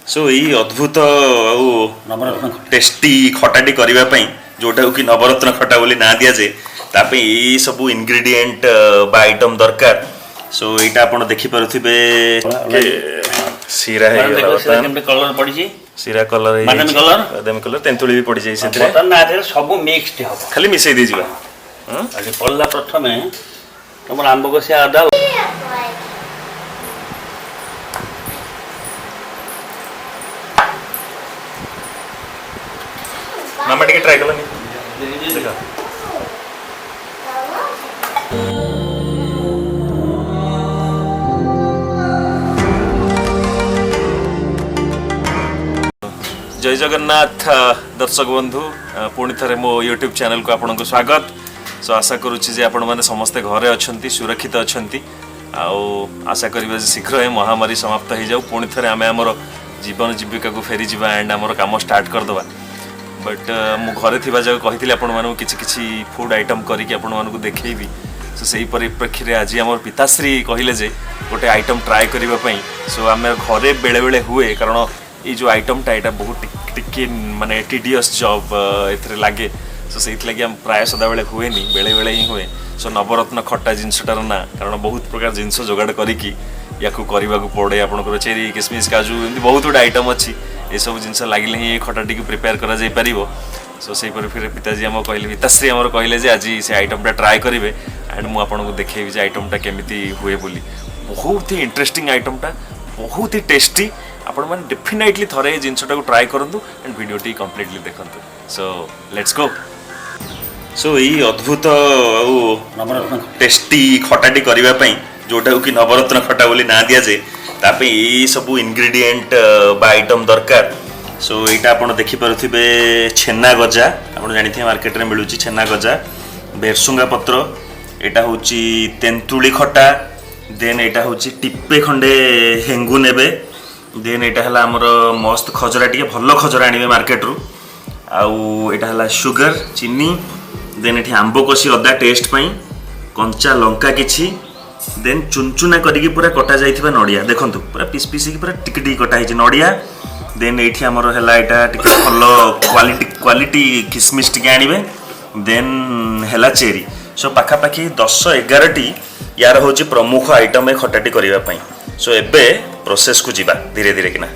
सो यही अद्भुत टेस्टी खटाटी करने जोटा कि नवरत्न खटा बोली ना दि जाए तापे यही सब इनग्रेडिएंट बा आइटम दरकार। सो यहाँ आप देखिपे सीरा है कलर पड़ी सीरा कलर बादामी कलर बादामी कलर तेंतुली भी पड़ जाए सब मिक्स हम खाली मिसई दीजिए पड़ला प्रथम तुम आंब कषिया अदा मामा टिके ट्राई कलनी देखा जय जगन्नाथ दर्शक बंधु पुणी थे मो यूट्यूब चैनल को आपन को स्वागत। सो आशा करुच्ची जे आपण माने समस्ते घरे अच्छंती सुरक्षित अच्छंती आशा करिबा जे शीघ्र हे महामारी समाप्त हो जाऊ पुणी थे आमे हमर जीवन जीविका को फेरी जीवा एंड हमर काम स्टार्ट कर दवा। बट मु घरे थिबा जगह कहिथिले आपण माने किछि फूड आइटम करिक आपण माने को देखैबी। सो सेही परिप्रेक्षी रे आज हमर पिताश्री कहिले जे गोटे आइटम ट्राई करिबा पई। सो आमे घरे बेले बेले हुए कारण ये जो आइटमटा यहाँ बहुत टिके माने टीडियस जॉब एथरे लागे। सो से लगे हम प्राय सदा बेले हुए नहीं बेले बेले ही हुए। सो नवरत्न खट्टा जिनसटार ना कारण बहुत प्रकार जिनस जोगाड़ करिकी या करने को पड़े आपंकर चेरी किसमिस काजू एमती बहुत गुड आइटम अच्छी ये सब जिन लगे ही खटाटी को प्रिपेयर करा जाई परिबो। सो से फिर पिताजी आम कहले पिताश्री आम कहले आज से आइटमटा ट्राए करेंगे एंड मुझे आपको देखेबी जे आइटमटा केमिति हुए बोली। बहुत ही इंटरेस्टिंग आइटमटा बहुत ही टेस्टी आपण मैंने डेफिनेटली थरे जिनसटा को ट्राए करूँ एंड वीडियो टी कंप्लीटली देखूँ। So let's go. सो यही अद्भुत टेस्टी खटाटी करने जोटा कि नवरत्न खटा बोली ना दि जाए तापे यही सब इनग्रेडिएंट बा आइटम दरकार। सो यहाँ आप देखिपे छेना गजा आप जानी मार्केट में मिलूँ छेना गजा भेरसुंगा पत्र यहाँ हूँ तेंतुली खटा देन यहाँ हूँ टिप्पे खंडे हेंगु नेबे देन यहाँ है आमर मस्त खजरा टे भल खजरा आने मार्केट रू आउ यहाँ है सुगर चीनी देन ये आंब कषि अदा टेस्ट पाई कंचा लंका किछि देन चुनचुना करके पूरा कटा जाइथिबा नड़िया देखो पूरा पीस पीस की पूरा टिक टिक कटा है नड़िया देन ये आमर है भल क्वालिटी किसमिस टे आने देन है चेरी। सो पाखापाखि 10-11 टी यार हूँ प्रमुख आइटम खटाटी करने। सो एबे प्रोसेस को जीवा धीरे धीरे किना।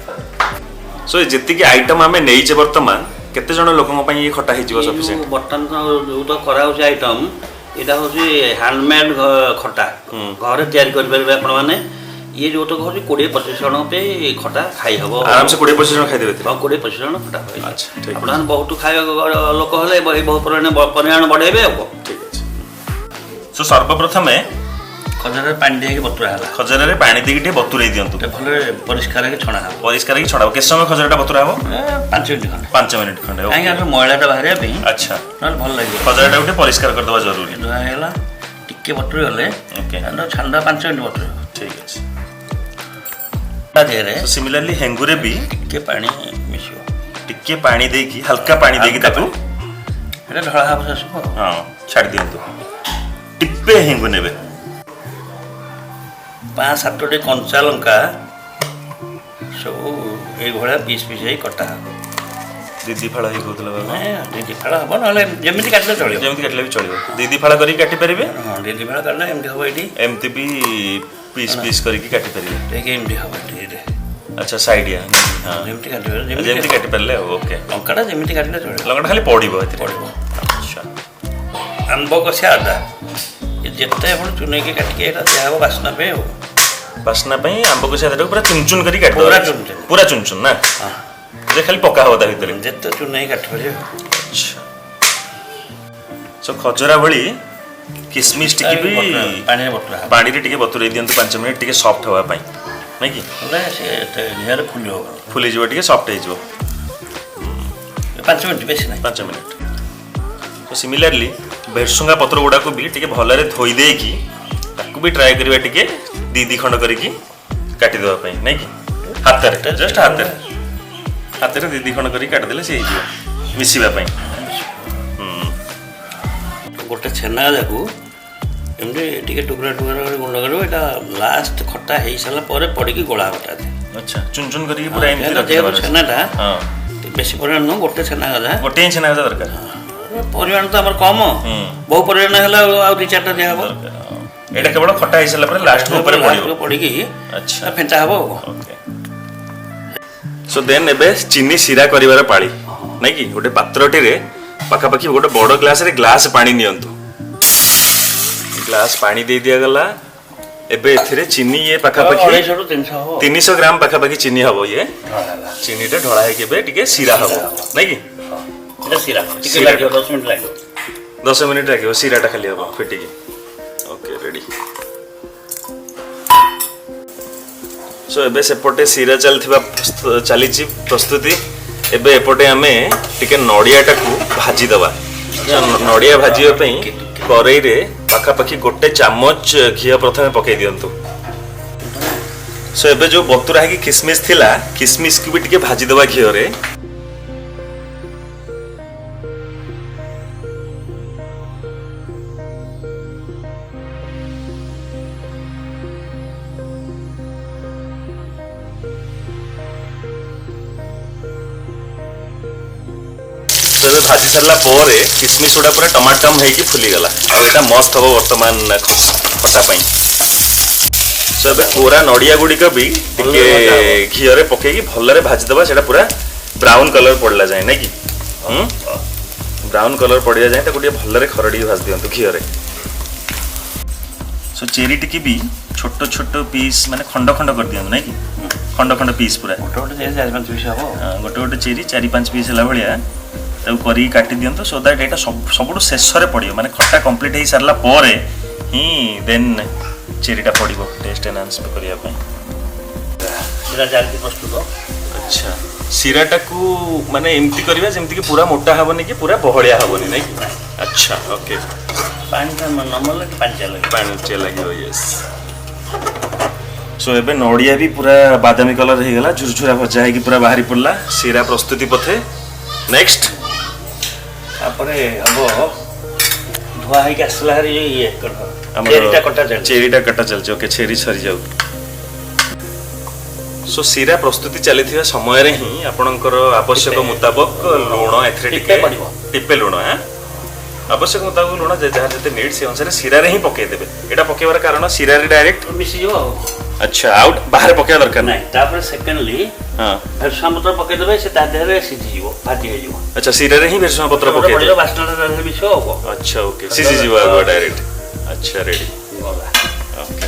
सो जी आइटम आम नहीं बर्तमान केते जन लोक ये खटा हो सफिशिएंट बर्तमान जो तो करा आइटम यहाँ हूँ हैंडमेड खटा घर या ये जो तो कहूँ 20-25 जन पे खटा खाई हम आराम से 20-25 जन खाईदेवे 20-25 जन खटा खाई बहुत खाଇବା लोक हेले बहुत परिमाण बढ़ेबे ठीक है। सो सर्वप्रथम खजर पानी देके बतुरा है खजर पानी देके बतुरे दिंतु भल परिष्कार छणा परिष्कार छड़ा के समय खजरटा बतुरा हम 5 मिनट खंडे 5 मिनट खंडे कहीं मैलाटा बाहर अच्छा भल लगे खजरटा गोटे परिष्कार करदवा जरूरी है टिके बतुरी गले ओके छांदा 5 मिनट बतुरे ठीक अछि। देरे सिमिलरली हेंगुरे भी टिके पानी मिसियो टिके पानी देकी हल्का पानी देकी ताकू एटा ढळा हबस सब हां छाड़ दियंतु टिप्पे हेंगु नेबे 5-7 कंचा लंका सब ये पीस पीस कटा दीदी फाड़ा ही कहूला बाबा दीदी फाड़ा हम ना जमी काटले चलो जमी काटले भी चलो दीदी फाड़ा करी काटी परिबे हां दीदी फाड़ा करना एमटी हो एटी एमती भी पीस पीस करके काटी परिबे ठीक है एमटी हो एटी अच्छा साइड या हां जेमती काटी परले ओके लंकाटा जेमती काटले चलो लंकाटा खाली पड़िबो पड़िबो अच्छा आंब कषिया अदा ये जिते आपण चुने के काट के एटा देहाबो वासना पे हो वासना पे आंब कषिया अदा पूरा चुनचुन करी काट पूरा चुनचुन ना हां जे खाली पका होता भीतर जिते चुने काट परियो अच्छा। सो खजरा भली किसमिस टिके भी पानी रे टिके बतुरे दियंतु 5 मिनिट टिके सॉफ्ट होवा पई नै कि से निहार फुली जीव टिके सॉफ्ट हे जीव 5 मिनिट बेसी नै 5 मिनिट। तो सिमिलरली भेरसुंगा पत्र गुडा को भी टिके भलरे धोई दे कि ताकू भी ट्राई करबा टिके दी खंड करिकी काटी देबा पई नै कि हाथ रे जस्ट हाथ रे दी खंड करी काट देले से हे जीव मिसिबा पई गोटे छेना जाकू ଏମିତି ଟିକେ ଟୁକୁରା ଟୁକୁରା କରି ଗୁଣ୍ଡ କରିବ। ଏଇଟା ଲାଷ୍ଟ ଖଟା ହେଇସାରିଲା ପରେ ପଡ଼ିକି ଗୋଳା ହବ ତା ଦେହରେ। ଆଚ୍ଛା ଚୁନ ଚୁନ କରିକି ପୁରା ଏମିତି ରଖିଦେବାର ଅଛି। ଛେନାଟା ହଁ ବେଶୀ ପରିମାଣ ନୁହଁ, ଗୋଟେ ଛେନା ଗଦା। ଗୋଟେ ହିଁ ଛେନା ଗଜା ଦରକାର। ପରିମାଣ ତ ଆମର କମ, ବହୁ ପରିମାଣ ହେଲା ଆଉ 2-4ଟା ଦିଆହବ। ଏଇଟା କେବଳ ଖଟା ହେଇସାରିଲା ପରେ ଲାଷ୍ଟ ଉପରେ ପଡ଼ିବ ପଡ଼ିକି ଆଚ୍ଛା ଫେଣ୍ଟା ହବ ଆଉ। ଓକେ। ସୋ ଦେନ୍ ଏବେ ଚିନି ଶିରା କରିବାର ପାଳି ନାଇଁ କି? ଗୋଟେ ପାତ୍ରଟିରେ ପାଖାପାଖି ଗୋଟେ ବଡ଼ ଗ୍ଲାସରେ ଗ୍ଲାସ ପାଣି ନିଅନ୍ତୁ। ଗ୍ଲାସ ପାଣି ଦେଇ ଦିଆଗଲା। ଏବେ ଏଥିରେ ଚିନି ଇଏ ପାଖାପାଖି 300 ଗ୍ରାମ ପାଖାପାଖି ଚିନି ହବ। ଇଏ ଚିନିଟା ଢଳା ହେଇକି ଏବେ ଟିକେ ଶିରା ହବ ନାଇଁ କି? ଶିରା ଟିକେ ଲାଗିବ, 10 ମିନିଟ୍ ଲାଗିବ। 10 ମିନିଟ୍ ଲାଗିବ, ଶିରାଟା ଖାଲି ହବ ଫିଟିକି। Okay ready. ସୋ ଏବେ ସେପଟେ ଶିରା ଚାଲିଛି ପ୍ରସ୍ତୁତି। ଏବେ ଏପଟେ ଆମେ ଟିକେ ନଡ଼ିଆଟାକୁ ଭାଜିଦେବା। ନଡ଼ିଆ ଭାଜିବା ପାଇଁ କରେଇରେ ପାଖାପାଖି 1 ଚାମଚ ଘିଅ ପ୍ରଥମେ ପକେଇ ଦିଅନ୍ତୁ। ସୋ ଏବେ ଯୋଉ ବତୁରା ହେଇକି କିସମିସ ଥିଲା, କିସମିସକୁ ବି ଟିକେ ଭାଜିଦେବା ଘିଅରେ। ଏବେ ଭାଜି ସାରିଲା ପରେ କିସମିସ ଗୁଡ଼ା ପୁରା ଟମାଟମ ହେଇକି ଫୁଲିଗଲା। ଆଉ ଏଇଟା ମସ୍ତ ହବ ବର୍ତ୍ତମାନ ଖଟା ପାଇଁ। ସୋ ଏବେ କୋରା ନଡ଼ିଆ ଗୁଡ଼ିକ ବି ଟିକେ ଘିଅରେ ପକେଇକି ଭଲରେ ଭାଜିଦେବା। ସେଇଟା ପୁରା ବ୍ରାଉନ କଲର ପଡ଼ିଲା ଯାଏ ନାଇଁ କି? ବ୍ରାଉନ କଲର ପଡ଼ିବା ଯାଏ ତାକୁ ଟିକେ ଭଲରେ ଖରଡ଼ିକି ଭାଜି ଦିଅନ୍ତୁ ଘିଅରେ। ସୋ ଚେରି ଟିକେ ବି ଛୋଟ ଛୋଟ ପିସ୍ ମାନେ ଖଣ୍ଡ ଖଣ୍ଡ କରିଦିଅନ୍ତୁ ନାଇଁ କି? ଖଣ୍ଡ ଖଣ୍ଡ ପିସ୍ ପୁରା ଗୋଟେ ଚେରି 4-5 ପିସ୍ ହବ। ଗୋଟେ ଚେରି 4-5 ପିସ୍ ହେଲା ଭଳିଆ ତାକୁ କରିକି କାଟି ଦିଅନ୍ତୁ। ସୋ ଦ୍ୟାଟ୍ ଏଇଟା ସବୁଠୁ ଶେଷରେ ପଡ଼ିବ, ମାନେ ଖଟା କମ୍ପ୍ଲିଟ୍ ହେଇସାରିଲା ପରେ ହିଁ ଦେନ୍ ଚେରିଟା ପଡ଼ିବ ଟେଷ୍ଟ ଏନହାନ୍ସ କରିବା ପାଇଁ। ଶିରା ଚାଲିଛି ପ୍ରସ୍ତୁତ। ଆଚ୍ଛା ଶିରାଟାକୁ ମାନେ ଏମିତି କରିବା ଯେମିତିକି ପୁରା ମୋଟା ହେବନି କି ପୁରା ବହଳିଆ ହେବନି ନାଇଁ କି? ଆଚ୍ଛା ଓକେ। ପାଣିଟା ନ ମରିଲେ କି ପାଣିଚିଆ ଲାଗିବ। ପାଣିଚିଆ ଲାଗିବ ୟେସ୍। ସୋ ଏବେ ନଡ଼ିଆ ବି ପୁରା ବାଦାମୀ କଲର ହେଇଗଲା, ଝୁରଝୁରା ଭଜା ହେଇକି ପୁରା ବାହାରି ପଡ଼ିଲା। ଶିରା ପ୍ରସ୍ତୁତି ପଥେ ନେକ୍ସଟ ତାପରେ ହବ ଧୁଆ ହେଇକି ଆସିଲା ହାରି ଇଏ ଚେରିଟା କଟା ଚାଲିଛି। ଓକେ ଚେରି ସରିଯାଉ। ସୋ ଶିରା ପ୍ରସ୍ତୁତି ଚାଲିଥିବା ସମୟରେ ହିଁ ଆପଣଙ୍କର ଆବଶ୍ୟକ ମୁତାବକ ଲୁଣ ଏଥିରେ ଟିକେ ଟିପେ ଲୁଣ ଆବଶ୍ୟକ ମୁତାବକ ଲୁଣ ଯାହା ଯେତେ ନିଡ୍ ସେ ଅନୁସାରେ ଶିରାରେ ହିଁ ପକେଇଦେବେ। ଏଇଟା ପକେଇବାର କାରଣ ଶିରାରେ ଡାଇରେକ୍ଟ ମିଶିଯିବ ଆଉ। ଆଚ୍ଛା ଆଉ ବାହାରେ ପକେଇବା ଦରକାର ନାହିଁ। ତାପରେ ସେକେଣ୍ଡଲି ଭେସୁଙ୍ଗା ପତ୍ର ପକେଇଦେବେ, ସେ ତା ଦେହରେ ସିଝିଯିବ, ଭାଜି ହେଇଯିବ। ଆଚ୍ଛା ଶିରାରେ ହିଁ ଭେସୁଙ୍ଗା ପତ୍ର ପକେଇଦେବେ, ବାସ୍ନାଟା ତା ଦେହରେ ମିଶିବ ଆଉ। ଆଚ୍ଛା ଓକେ ସିଝିଯିବ ଆଗୁଆ ଡାଇରେକ୍ଟ। ଆଚ୍ଛା ରେଡି ଓକେ।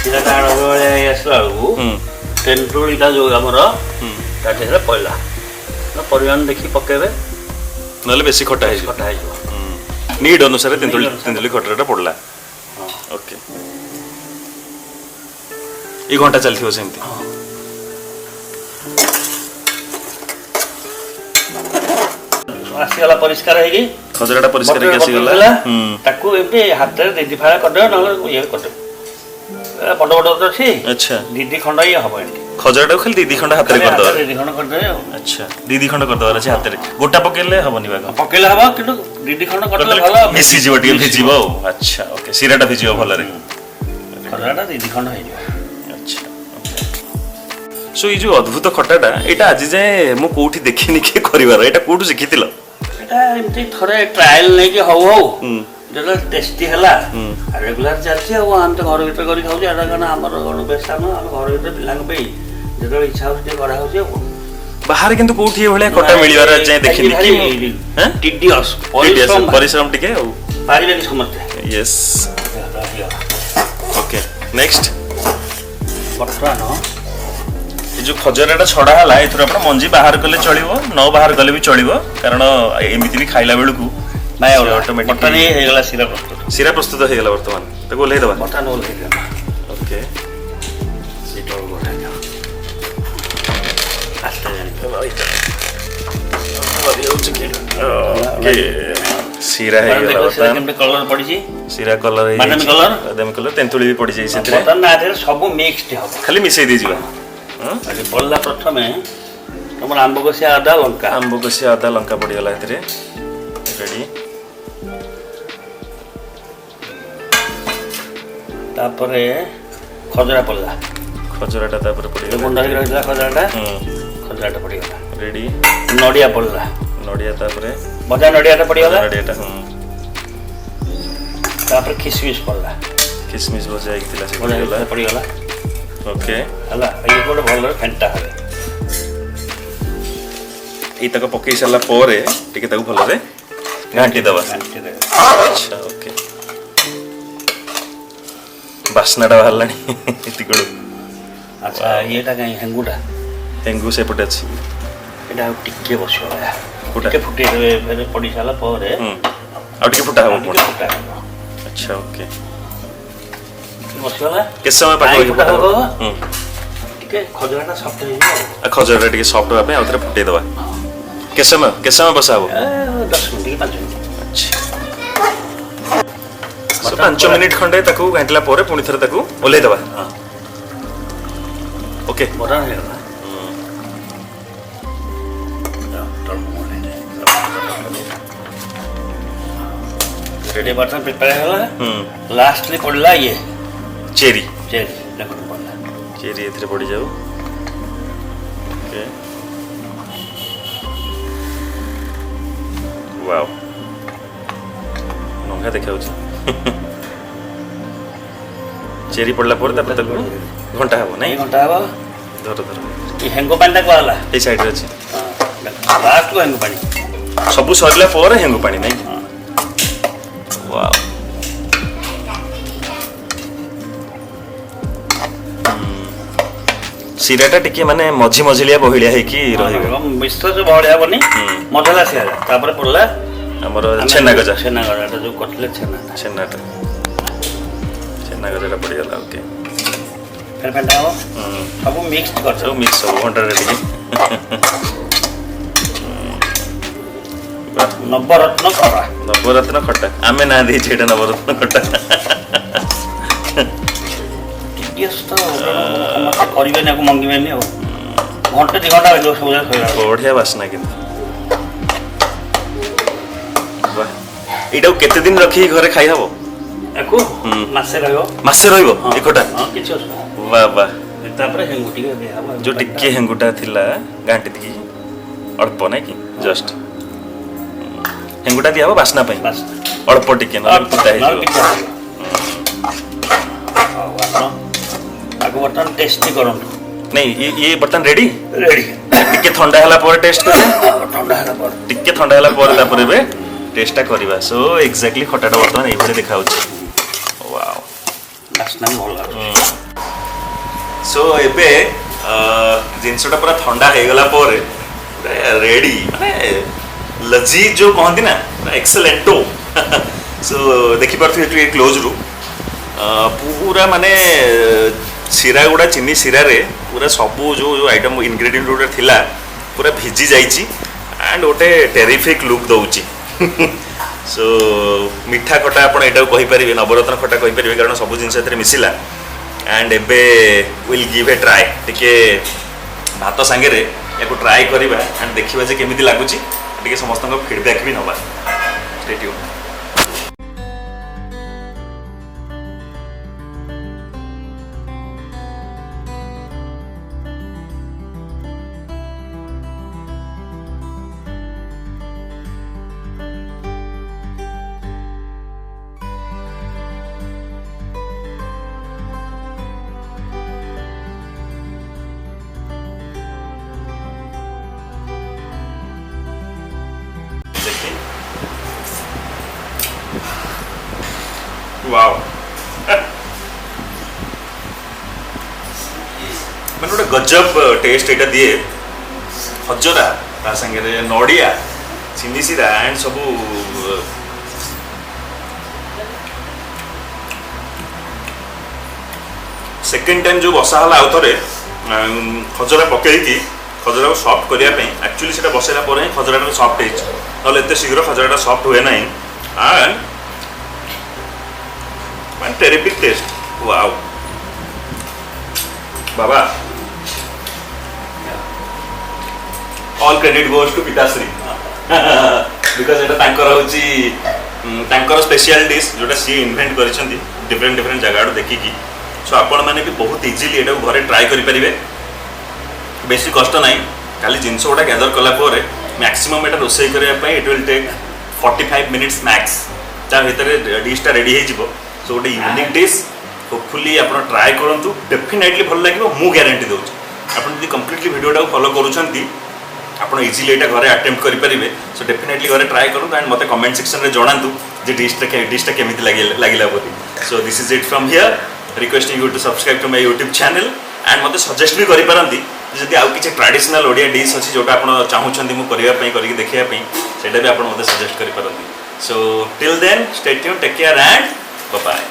ଶିରାଟା ଆଣ ଭଳିଆ ହେଇ ଆସିଲା ବେଳକୁ ତେନ୍ତୁଳିଟା ଯୋଉ ଆମର ତା ଦେହରେ ପଇଲା, ପରିମାଣ ଦେଖି ପକେଇବେ, ନହେଲେ ବେଶୀ ଖଟା ହେଇଯିବ। ନିଡ୍ ଅନୁସାରେ ତେନ୍ତୁଳି ଖଟାଟା ପଡିଲା। ଓକେ ଏଇ ଘଣ୍ଟା ଚାଲିଥିବ ସେମିତି। ଆସିଗଲା ପରିଷ୍କାର ହେଇକି, ଖଜରାଟା ପରିଷ୍କାର ହେଇକି ଆସିଗଲା। ତାକୁ ଏବେ ହାତରେ 2 ଫାଳ କରିଦେବେ, ନହେଲେ ଇଏ କରିଦେବେ। ବଡ଼ ବଡ଼ ତ ଅଛି। ଆଚ୍ଛା 2 ଖଣ୍ଡ ଇଏ ହବ ଏଠି। ଖଜରାଟାକୁ ଖାଲି 2 ଖଣ୍ଡ ହାତରେ କରିଦେବା। 2 ଖଣ୍ଡ କରିଦେବେ ଆଉ। ଆଚ୍ଛା 2 ଖଣ୍ଡ କରିଦେବାର ଅଛି ହାତରେ। ଗୋଟା ପକେଇଲେ ହବନି ବାଗ। ପକେଇଲେ ହବ, କିନ୍ତୁ 2 ଖଣ୍ଡ କରିଦେଲେ ଭଲ ମିଶିଯିବ, ଟିକେ ଭିଜିବ ଆଉ। ଆଚ୍ଛା ଓକେ ଶିରାଟା ଭିଜିବ ଭଲରେ। ଖଜରାଟା 2 ଖଣ୍ଡ ହେଇଯିବ। ଆଚ୍ଛା ସୋ ଏଇ ଯୋଉ ଅଦ୍ଭୁତ ଖଟାଟା ଏଇଟା ଆଜି ଯାଏ ମୁଁ କୋଉଠି ଦେଖିନି କିଏ କରିବାର। ଏଇଟା କୋଉଠୁ ଶିଖିଥିଲ? ଏଇଟା ଏମିତି ଥରେ ଟ୍ରାଏଲ ନେଇକି ହଉ ଯେତେବେଳେ ଟେଷ୍ଟି ହେଲା, ରେଗୁଲାର ଚାଲିଛି ଆଉ। ଆମେ ତ ଘର ଭିତରେ କରି ଖାଉଛୁ। ଏଇଟା କାରଣ ଆମର କ'ଣ ବେଶା ନୁହଁ, ଆମେ ଘର ଭିତରେ ପିଲାଙ୍କ ପାଇଁ ଯେତେବେଳେ ଇଚ୍ଛା ହେଉଛି ଟିକେ କରାହେଉଛି ଆଉ। ବାହାରେ କିନ୍ତୁ କୋଉଠି ଏଭଳିଆ ଖଟା ମିଳିବାର ଆଜି ଯାଏ ଦେଖିନି। ପରିଶ୍ରମ ଟିକେ ଆଉ ପାରିବେନି ସମସ୍ତେ। ୟେସ୍ ଓକେ ନେକ୍ସଟ ବର୍ତ୍ତମାନ ଏ ଯୋଉ ଖଜରାଟା ଛଡା ହେଲା, ଏଥିରୁ ଆପଣ ମଞ୍ଜି ବାହାର କଲେ ଚଳିବ, ନ ବାହାର କଲେ ବି ଚଳିବ, କାରଣ ଏମିତି ବି ଖାଇଲା ବେଳକୁ ହେଇଗଲା ଶିରା ପ୍ରସ୍ତୁତ। ଶିରା ପ୍ରସ୍ତୁତ ହେଇଗଲା ବର୍ତ୍ତମାନ। ତାକୁ ଓହ୍ଲେଇ ଦେବା। ବର୍ତ୍ତମାନ ଓହ୍ଲେଇ ଦେବା। ଓକେ ଆସ୍ତେ ଜାଣିବେ। सीरा है देखो ସେଟା କେମିତି କଲର ପଡିଛି सीरा कलर है बादामी कलर बादामी कलर तेंतुली भी पड़ी जाई सेतरे ବର୍ତ୍ତମାନ ଆ ଦେହରେ ସବୁ ମିକ୍ସଡ ହବ खाली मिसई दी जिवा ଆଜି ପଡିଲା ପ୍ରଥମେ ତମର ଆମ୍ବ କଷିଆ ଅଦା ଲଙ୍କା आंबो कसी आधा लंका पड़ी गला एतरे रेडी ତାପରେ ଖଜରା ପଡିଲା खजराटा तापर पड़ी ଯୋଉ गला ଗୁଣ୍ଡ ହେଇକି ରହିଥିଲା ଖଜରାଟା ପଡିଗଲା रेडी ନଡ଼ିଆ ପଡିଲା नडिया तापर ଭଜା ନଡ଼ିଆଟା ପଡିଗଲା नडियाटा ତାପରେ ଖିସମିସ ପଡିଲା किसमिस भजा एक थिला से ଭଜା पड़ी गला ହେଇକି ପଡିଗଲା ओके ହେଲା ଏଇ ଗୋଟେ ଭଲରେ ଫେଣ୍ଟା ହବ ई तक पकई साला पोरे टिके ताकू भलो रे घांटी दबा ଘାଣ୍ଟି ଦେବେ। अच्छा ओके बासनाटा बाहरलानी इतिकड़ू ଆଚ୍ଛା ଇଏଟା କାହିଁ ହେଙ୍ଗୁଟା हेंगू सेपटे अछि ଏଇଟା ଆଉ ଟିକେ ବସିବ ଭଳିଆ କୋଉଟା? ଟିକେ ଫୁଟେଇ ଦେବେ ଫେରେ ପଡ଼ି ସାରିଲା ପରେ ଆଉ ଟିକେ ଫୁଟା ଆଉ हबो ଟିକେ ଫୁଟା ହେବ अच्छा ओके ବସିଗଲା किस समय पाक କାହିଁ लगे ଫୁଟା फुटा ହେବ ଟିକେ ଖଜରାଟା ସଫ୍ଟ ହେଇଯିବ आ खजरटा टिके सॉफ्ट होबा पे आउथरे फुटे दबा किस समय बसा हबो 10 ମିନିଟ୍ କି 5 ମିନିଟ୍ अच्छा सो 5 मिनिट खंडे ताकू घांटला पोरे पुनी थरे ताकू ओले दबा ହଁ ओके ବରା ହେଇଗଲା ରେଡି ବର୍ତ୍ତମାନ ପ୍ରିପେୟାର ହେଇଗଲା ଲାଷ୍ଟଲି ପଡ଼ିଲା ଇଏ चेरी ଚେରି ଦେଖନ୍ତୁ ପଡ଼ିଲା चेरी एथरे पड़ी जाऊ ओके वाओ नंगा देखाउछ चेरी पड़ला पर तापर ताकू घंटा हबो ଏଇ नहीं ଘଣ୍ଟା ହେବ धर धर ଏ ହେଙ୍ଗୁ ପାଣିଟା କୁହାଗଲା ए साइड रे अछि ଲାଷ୍ଟକୁ ହେଙ୍ଗୁ ପାଣି सबु सरला पर हेंगु पानी नहीं वाओ सिराटा टिके माने मझी मझिलिया बहिलिया है कि रहिबो ମିଶ୍ର ଯୋଉ ବହଳିଆ ହବନି ମଜଲା ସିଆଡା ତାପରେ ପଡ଼ିଲା हमर छेना गजा ଛେନା ଗଜାଟା ଯୋଉ କରିଥିଲେ ଛେନାଟା छेनाटा छेना गजाटा पड़ी गला ओके ଫେର ଫେଣ୍ଟା ହବ ସବୁ ମିକ୍ସଡ କରିଛ सब मिक्स हो घंटा रे टिके ନବରତ୍ନ ଖରା नवरत्न खट्टा आमे ना दी छेटा नवरत्न खट्टा ଟିକିଏସ୍ ତ ସମସ୍ତେ କରିବେନି ଆକୁ ମଙ୍ଗିବେନି ଆଉ ଘଣ୍ଟେ 2 ଘଣ୍ଟା ହେଇଯିବ ସବୁ ଯାକ ଶୋଇଲା बढ़िया वासना किंतु वाह एटा केते दिन रखी घरे खाई हबो ଆକୁ ମାସେ ରହିବ मासे रहइबो एकोटा ହଁ କିଛି ଅସୁବିଧା ନାହିଁ। वाह वाह ତାପରେ ହେଙ୍ଗୁ ଟିକେ ଦିଆହବ जो टिके हेंगुटा थिला गांटी दिकी अल्प नहीं कि जस्ट हेंगुटा दिया हो बासना पई ବାସ୍ अल्प टिके न पुता हे जो ଆକୁ ବର୍ତ୍ତମାନ ଟେଷ୍ଟି କରନ୍ତୁ नहीं ये बर्तन रेडी ରେଡି टिके ठंडा हला पर टेस्ट कर ଥଣ୍ଡା ହେଲା ପରେ टिके ठंडा हला पर तापर बे टेस्टटा करबा सो एग्जैक्टली खटाटा बर्तन एई भले देखा होची वाओ ବାସ୍ନା ବି ଭଲ ଲାଗୁଛି सो एबे जिनसटा पूरा ठंडा हे गला पर रेडी माने लजी जो कहती ना एक्सेलेंटो सो देखि पारथि एटु क्लोज रु पूरा माने सिरा गुड़ा चीनी सिरा रे पूरा सबू जो जो आइटम इंग्रेडिएंट गुड़ा थिला पूरा भिजी जाइची एंड गोटे टेरिफिक लुक दउची सो मिठा खटा आपण एटा कहि परिबे नवरत्न खटा कहि परिबे कारण सब जिंस एथरे मिसिला एंड एबे विल गिव ए ट्राई टिके भात संगे रे याको ट्राई करिबा एंड देखिबा जे केमिति लागुची टिके समस्त फीडबैक भी नबा स्टे ट्यून वाओ मैंने गोटे गजब टेस्ट एटा दिए खजरा ता संगे नड़िया चीनी सिरा एंड सबू सेकेंड टाइम जो बसा हला आउथरे खजरा पकईकी खजरा सॉफ्ट करने एक्चुअली से बसैला खजराटा सॉफ्ट हो एत शीघ्र खजराटा सॉफ्ट हुए ना and one terrific taste. Wow. Baba. All credit goes to Pitasri. Because এটা ତାଙ୍କର ହେଉଛି ତାଙ୍କର ସ୍ପେଶିଆଲ ଡିଶ୍ ଯେଉଁଟା ସିଏ ଇନଭେଣ୍ଟ କରିଛନ୍ତି ଡିଫରେଣ୍ଟ ଡିଫରେଣ୍ଟ ଜାଗାରୁ ଦେଖିକି। ସୋ ଆପଣମାନେ ବି ବହୁତ ଇଜିଲି ଏଟାକୁ ଘରେ ଟ୍ରାଏ କରିପାରିବେ, ବେଶୀ କଷ୍ଟ ନାହିଁ। ଖାଲି ଜିନିଷ ଗୁଡ଼ା ଗ୍ୟାଦର କଲା ପରେ ମ୍ୟାକ୍ସିମମ୍ ଏଟା ରୋଷେଇ କରିବା ପାଇଁ it will take 45 minutes max, ତା ଭିତରେ ଡିଶ୍ଟା ରେଡ଼ି ହେଇଯିବ। ସୋ ଗୋଟେ ୟୁନିକ୍ ଡିଶ୍, ହୋପଫୁଲି ଆପଣ ଟ୍ରାଏ କରନ୍ତୁ, ଡେଫିନେଟଲି ଭଲ ଲାଗିବ, ମୁଁ ଗ୍ୟାରେଣ୍ଟି ଦେଉଛି। ଆପଣ ଯଦି କମ୍ପ୍ଲିଟଲି ଭିଡ଼ିଓଟାକୁ ଫଲୋ କରୁଛନ୍ତି ଆପଣ ଇଜିଲି ଏଇଟା ଘରେ ଆଟେମ୍ପ୍ଟ କରିପାରିବେ। ସୋ ଡେଫିନେଟଲି ଘରେ ଟ୍ରାଏ କରନ୍ତୁ ଆଣ୍ଡ ମୋତେ କମେଣ୍ଟ ସେକ୍ସନରେ ଜଣାନ୍ତୁ ଯେ ଡିଶ୍ଟା କେମିତି ଲାଗିଲା ବୋଲି। So this is it from here, requesting you to subscribe to my YouTube channel and ମୋତେ ସଜେଷ୍ଟ ବି କରିପାରନ୍ତି ଯଦି ଆଉ କିଛି ଟ୍ରାଡିସନାଲ ଓଡ଼ିଆ ଡିଶ୍ ଅଛି ଯେଉଁଟା ଆପଣ ଚାହୁଁଛନ୍ତି ମୁଁ କରିବା ପାଇଁ, କରିକି ଦେଖିବା ପାଇଁ, ସେଇଟା ବି ଆପଣ ମୋତେ ସଜେଷ୍ଟ କରିପାରନ୍ତି। So till then stay tuned, take care and bye bye.